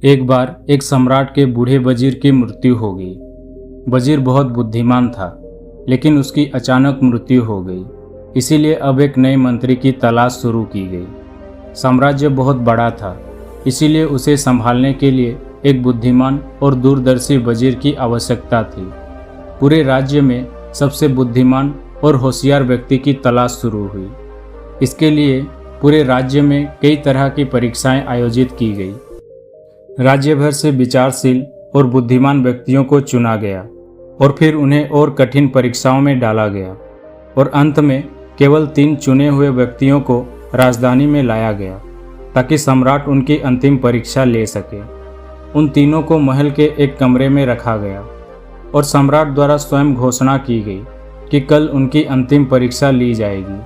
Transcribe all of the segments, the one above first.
एक बार एक सम्राट के बूढ़े वजीर की मृत्यु हो गई। वजीर बहुत बुद्धिमान था, लेकिन उसकी अचानक मृत्यु हो गई। इसीलिए अब एक नए मंत्री की तलाश शुरू की गई। साम्राज्य बहुत बड़ा था, इसीलिए उसे संभालने के लिए एक बुद्धिमान और दूरदर्शी वजीर की आवश्यकता थी। पूरे राज्य में सबसे बुद्धिमान और होशियार व्यक्ति की तलाश शुरू हुई। इसके लिए पूरे राज्य में कई तरह की परीक्षाएं आयोजित की गई। राज्य भर से विचारशील और बुद्धिमान व्यक्तियों को चुना गया और फिर उन्हें और कठिन परीक्षाओं में डाला गया और अंत में केवल 3 चुने हुए व्यक्तियों को राजधानी में लाया गया ताकि सम्राट उनकी अंतिम परीक्षा ले सके। उन तीनों को महल के एक कमरे में रखा गया और सम्राट द्वारा स्वयं घोषणा की गई कि कल उनकी अंतिम परीक्षा ली जाएगी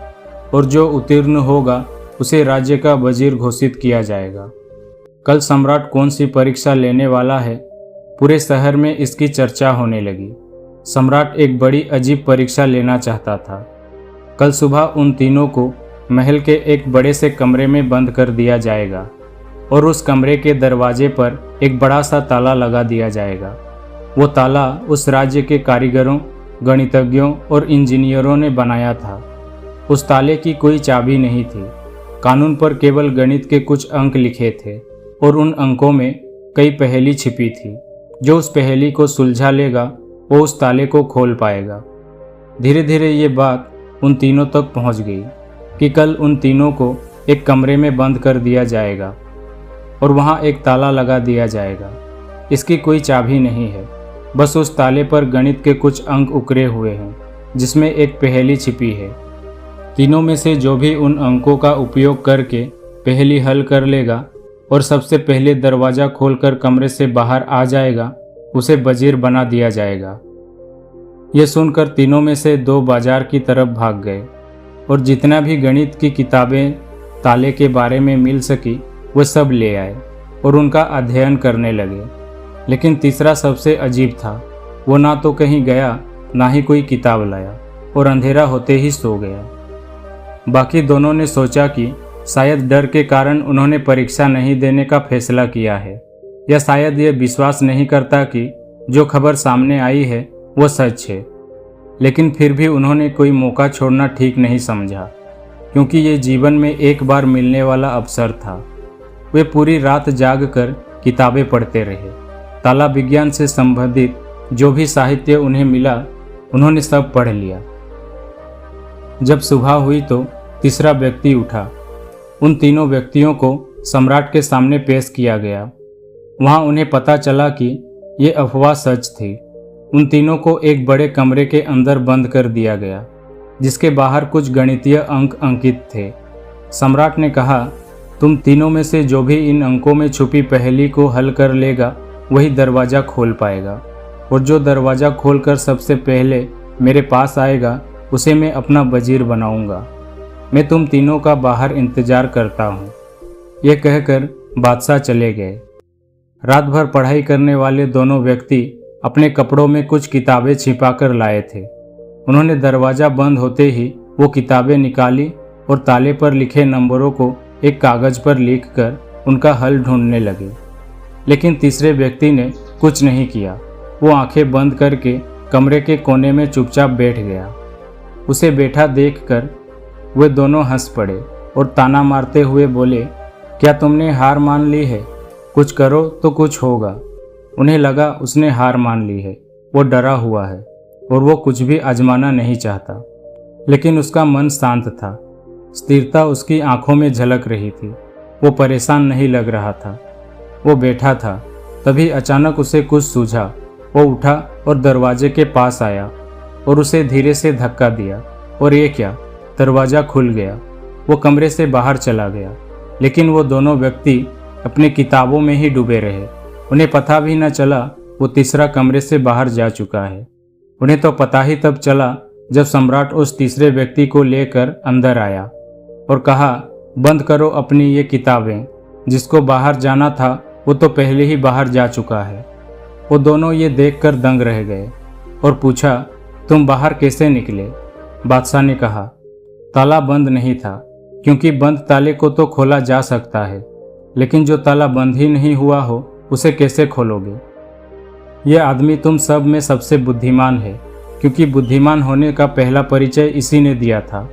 और जो उत्तीर्ण होगा उसे राज्य का वजीर घोषित किया जाएगा। कल सम्राट कौन सी परीक्षा लेने वाला है, पूरे शहर में इसकी चर्चा होने लगी। सम्राट एक बड़ी अजीब परीक्षा लेना चाहता था। कल सुबह उन तीनों को महल के एक बड़े से कमरे में बंद कर दिया जाएगा और उस कमरे के दरवाजे पर एक बड़ा सा ताला लगा दिया जाएगा। वो ताला उस राज्य के कारीगरों, गणितज्ञों और इंजीनियरों ने बनाया था। उस ताले की कोई चाबी नहीं थी। कानून पर केवल गणित के कुछ अंक लिखे थे और उन अंकों में कई पहेली छिपी थी। जो उस पहेली को सुलझा लेगा वो उस ताले को खोल पाएगा। धीरे धीरे ये बात उन तीनों तक पहुंच गई कि कल उन तीनों को एक कमरे में बंद कर दिया जाएगा और वहां एक ताला लगा दिया जाएगा। इसकी कोई चाबी नहीं है, बस उस ताले पर गणित के कुछ अंक उकरे हुए हैं जिसमें एक पहेली छिपी है। तीनों में से जो भी उन अंकों का उपयोग करके पहेली हल कर लेगा और सबसे पहले दरवाज़ा खोलकर कमरे से बाहर आ जाएगा उसे वजीर बना दिया जाएगा। ये सुनकर तीनों में से 2 बाजार की तरफ भाग गए और जितना भी गणित की किताबें ताले के बारे में मिल सकी वो सब ले आए और उनका अध्ययन करने लगे। लेकिन तीसरा सबसे अजीब था। वो ना तो कहीं गया ना ही कोई किताब लाया और अंधेरा होते ही सो गया। बाकी दोनों ने सोचा कि शायद डर के कारण उन्होंने परीक्षा नहीं देने का फैसला किया है, या शायद ये विश्वास नहीं करता कि जो खबर सामने आई है वो सच है। लेकिन फिर भी उन्होंने कोई मौका छोड़ना ठीक नहीं समझा, क्योंकि ये जीवन में एक बार मिलने वाला अवसर था। वे पूरी रात जाग कर किताबें पढ़ते रहे। ताला विज्ञान से संबंधित जो भी साहित्य उन्हें मिला उन्होंने सब पढ़ लिया। जब सुबह हुई तो तीसरा व्यक्ति उठा। उन तीनों व्यक्तियों को सम्राट के सामने पेश किया गया। वहां उन्हें पता चला कि ये अफवाह सच थी। उन तीनों को एक बड़े कमरे के अंदर बंद कर दिया गया जिसके बाहर कुछ गणितीय अंक अंकित थे। सम्राट ने कहा, तुम तीनों में से जो भी इन अंकों में छुपी पहेली को हल कर लेगा वही दरवाज़ा खोल पाएगा, और जो दरवाज़ा खोलकर सबसे पहले मेरे पास आएगा उसे मैं अपना वजीर बनाऊंगा। मैं तुम तीनों का बाहर इंतजार करता हूँ। यह कहकर बादशाह चले गए। रात भर पढ़ाई करने वाले दोनों व्यक्ति अपने कपड़ों में कुछ किताबें छिपाकर लाए थे। उन्होंने दरवाज़ा बंद होते ही वो किताबें निकाली और ताले पर लिखे नंबरों को एक कागज़ पर लिखकर उनका हल ढूंढने लगे। लेकिन तीसरे व्यक्ति ने कुछ नहीं किया। वो आंखें बंद करके कमरे के कोने में चुपचाप बैठ गया। उसे बैठा देखकर वे दोनों हंस पड़े और ताना मारते हुए बोले, क्या तुमने हार मान ली है? कुछ करो तो कुछ होगा। उन्हें लगा उसने हार मान ली है। वो डरा हुआ है और वो कुछ भी आजमाना नहीं चाहता। लेकिन उसका मन शांत था। स्थिरता उसकी आंखों में झलक रही थी। वो परेशान नहीं लग रहा था। वो बैठा था। तभी अचानक उसे कुछ सूझा। वो उठा और दरवाजे के पास आया और उसे धीरे से धक्का दिया, और ये क्या, दरवाज़ा खुल गया। वो कमरे से बाहर चला गया। लेकिन वो दोनों व्यक्ति अपने किताबों में ही डूबे रहे। उन्हें पता भी न चला वो तीसरा कमरे से बाहर जा चुका है। उन्हें तो पता ही तब चला जब सम्राट उस तीसरे व्यक्ति को लेकर अंदर आया और कहा, बंद करो अपनी ये किताबें। जिसको बाहर जाना था वो तो पहले ही बाहर जा चुका है। वो दोनों ये देखकर दंग रह गए और पूछा, तुम बाहर कैसे निकले? बादशाह ने कहा, ताला बंद नहीं था, क्योंकि बंद ताले को तो खोला जा सकता है, लेकिन जो ताला बंद ही नहीं हुआ हो उसे कैसे खोलोगे? यह आदमी तुम सब में सबसे बुद्धिमान है, क्योंकि बुद्धिमान होने का पहला परिचय इसी ने दिया था।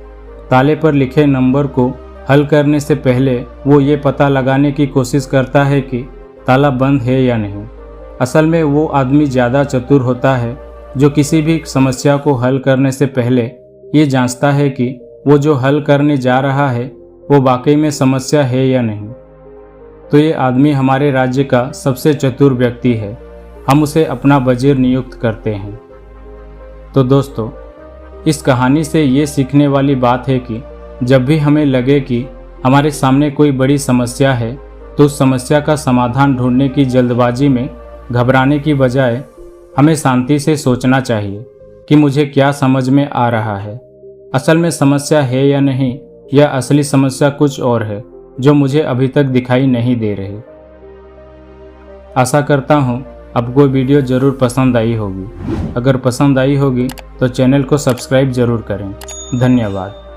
ताले पर लिखे नंबर को हल करने से पहले वो ये पता लगाने की कोशिश करता है कि ताला बंद है या नहीं। असल में वो आदमी ज़्यादा चतुर होता है जो किसी भी समस्या को हल करने से पहले ये जांचता है कि वो जो हल करने जा रहा है वो वाकई में समस्या है या नहीं। तो ये आदमी हमारे राज्य का सबसे चतुर व्यक्ति है। हम उसे अपना वजीर नियुक्त करते हैं। तो दोस्तों, इस कहानी से ये सीखने वाली बात है कि जब भी हमें लगे कि हमारे सामने कोई बड़ी समस्या है तो उस समस्या का समाधान ढूंढने की जल्दबाजी में घबराने की बजाय हमें शांति से सोचना चाहिए कि मुझे क्या समझ में आ रहा है, असल में समस्या है या नहीं, या असली समस्या कुछ और है जो मुझे अभी तक दिखाई नहीं दे रही। आशा करता हूँ आपको वीडियो ज़रूर पसंद आई होगी। अगर पसंद आई होगी तो चैनल को सब्सक्राइब ज़रूर करें। धन्यवाद।